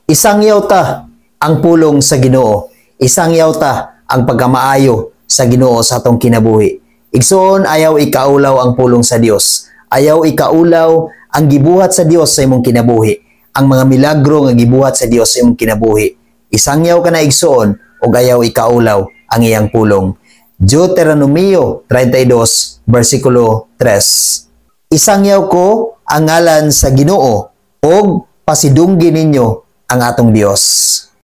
Isangyaw ta ang pulong sa Ginoo. Isangyaw ta ang pagkamaayo sa Ginoo sa atong kinabuhi. Igsoon, ayaw ikaulaw ang pulong sa Dios. Ayaw ikaulaw ang gibuhat sa Dios sa imong kinabuhi. Ang mga milagro nga gibuhat sa Dios sa imong kinabuhi. Isangyaw ka na igsoon o ayaw ikaulaw ang iyang pulong. Deuteronomio 32 versikulo 3. Isangyaw ko ang ngalan sa Ginoo og pasidunggi ninyo ang atong Dios.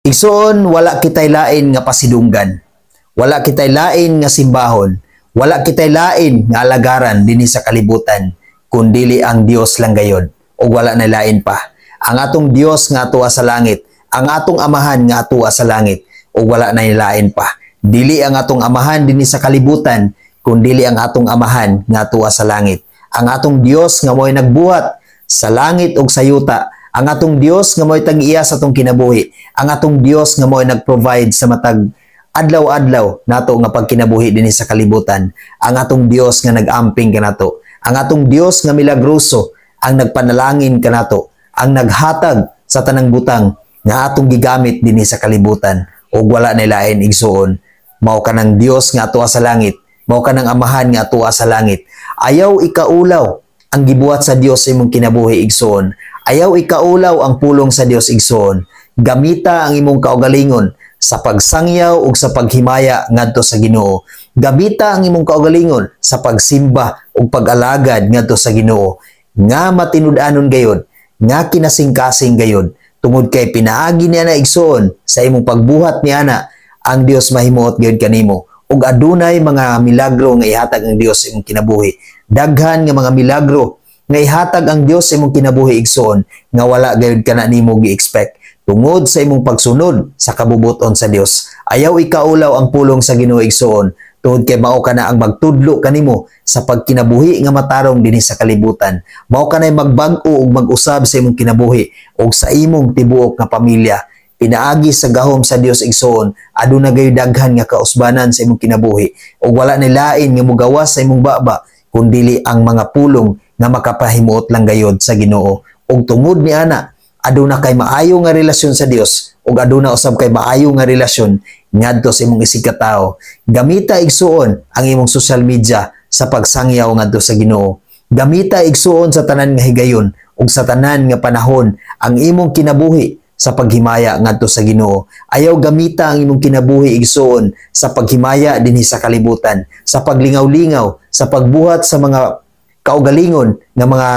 Igsoon, wala kitay lain nga pasidunggan. Wala kitay lain nga simbahon. Wala kitay lain nga alagaran dinhi sa kalibutan, kundili ang Dios lang gayod, o wala na lain pa. Ang atong Dios nga atuwa sa langit, ang atong amahan nga atuwa sa langit, o wala na lain pa. Dili ang atong amahan dinhi sa kalibutan, kundili ang atong amahan nga atuwa sa langit. Ang atong Dios nga mo'y nagbuhat sa langit ug sa yuta. Ang atong Dios nga mo'y tag-iya sa atong kinabuhi. Ang atong Dios nga mo'y nag-provide sa matag adlaw-adlaw nato nga pagkinabuhi dinhi sa kalibutan. Ang atong Dios nga nag-amping kanato. Ang atong Dios nga milagroso ang nagpanalangin kanato, ang naghatag sa tanang butang nga atong gigamit dinhi sa kalibutan. Ug wala na lain igsuon. Mao kanang Dios nga atuwa sa langit. Mao kanang amahan nga atuwa sa langit. Ayaw ikaulaw ang gibuhat sa Dios sa imong kinabuhi igsuon. Ayaw ikaulaw ang pulong sa Dios igsoon. Gamita ang imong kaugalingon sa pagsangyaw ug sa paghimaya ngadto sa Ginoo. Gamita ang imong kaugalingon sa pagsimba ug pag-alagad ngadto sa Ginoo. Nga matinud-anon gayud, nga kinasing-kasing gayud, tungod kay pinaagi niya na igsoon sa imong pagbuhat niana ang Dios mahimuot gayud kanimo. Ug adunay mga milagro nga ihatag ang Dios sa imong kinabuhi. Daghan nga mga milagro nga ihatag ang Dios sa imong kinabuhi igsoon nga wala gayud kana nimo gi-expect tungod sa imong pagsunod sa kabubuton sa Dios. Ayaw ikaulaw ang pulong sa Ginoo igsoon tungod kay mao kana ang magtudlo kanimo sa pagkinabuhi nga matarong dinhi sa kalibutan. Mao kanay magbag-o ug mag-usab sa imong kinabuhi ug sa imong tibuok nga pamilya. Pinaagi sa gahom sa Dios igsoon, aduna gayud daghan nga kausbanan sa imong kinabuhi ug wala ni lain nga mogawas sa imong baba kundili ang mga pulong nga makapahimuot lang gayod sa Ginoo. Ug tungod ni ana, aduna kay maayo nga relasyon sa Dios ug aduna usab kay maayo nga relasyon ngadto sa imong isig ka tawo. Gamita igsuon ang imong social media sa pagsangyaw ngadto sa Ginoo. Gamita igsuon sa tanan nga higayon ug sa tanan nga panahon ang imong kinabuhi sa paghimaya ngadto sa Ginoo. Ayaw gamita ang imong kinabuhi igsuon sa paghimaya dinhi sa kalibutan, sa paglingaw-lingaw, sa pagbuhat sa mga kaugalingon nga mga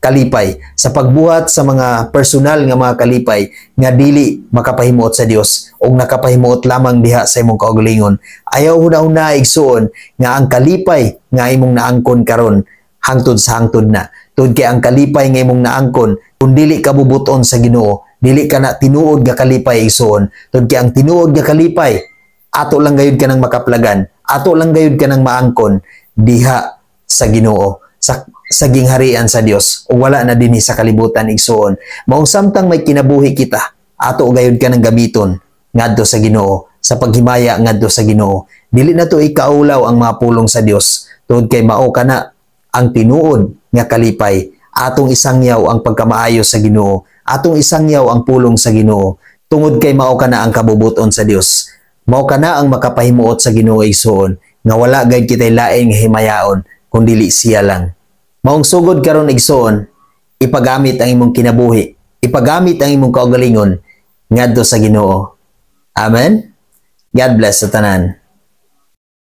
kalipay, sa pagbuhat sa mga personal nga mga kalipay nga dili makapahimuot sa Dios o nakapahimuot lamang diha sa imong kaugalingon. Ayaw huna-huna igsuon nga ang kalipay nga imong naangkon karon hangtod sa hangtod na. Tungod kay ang kalipay nga imong naangkon kung dili ka bubuton sa Ginoo, dili ka na tinuod nga kalipay igsuon. Tungod kay ang tinuod nga kalipay ato lang gayud ka nang makaplagan, ato lang gayud ka nang maangkon diha sa Ginoo, sa gingharian sa Dios, o wala na dinhi sa kalibutan igsuon. Maong samtang may kinabuhi kita, ato gayud ka ng gamiton ngadto sa Ginoo, sa paghimaya ngadto sa Ginoo. Dili na to ikaulaw ang mga pulong sa Dios tungod kay mao kana ang tinuod nga kalipay. Atong isangyaw ang pagkamaayo sa Ginoo, atong isangyaw ang pulong sa Ginoo tungod kay mao kana ang kabubuton sa Dios. Mao kana ang makapahimuot sa Ginoo igsuon nga wala gayud kitay laing himayaon kundili siya lang. Maong sugod karon igsoon, ipagamit ang imong kinabuhi, ipagamit ang imong kaugalingon ngadto sa Ginoo. Amen. God bless sa tanan.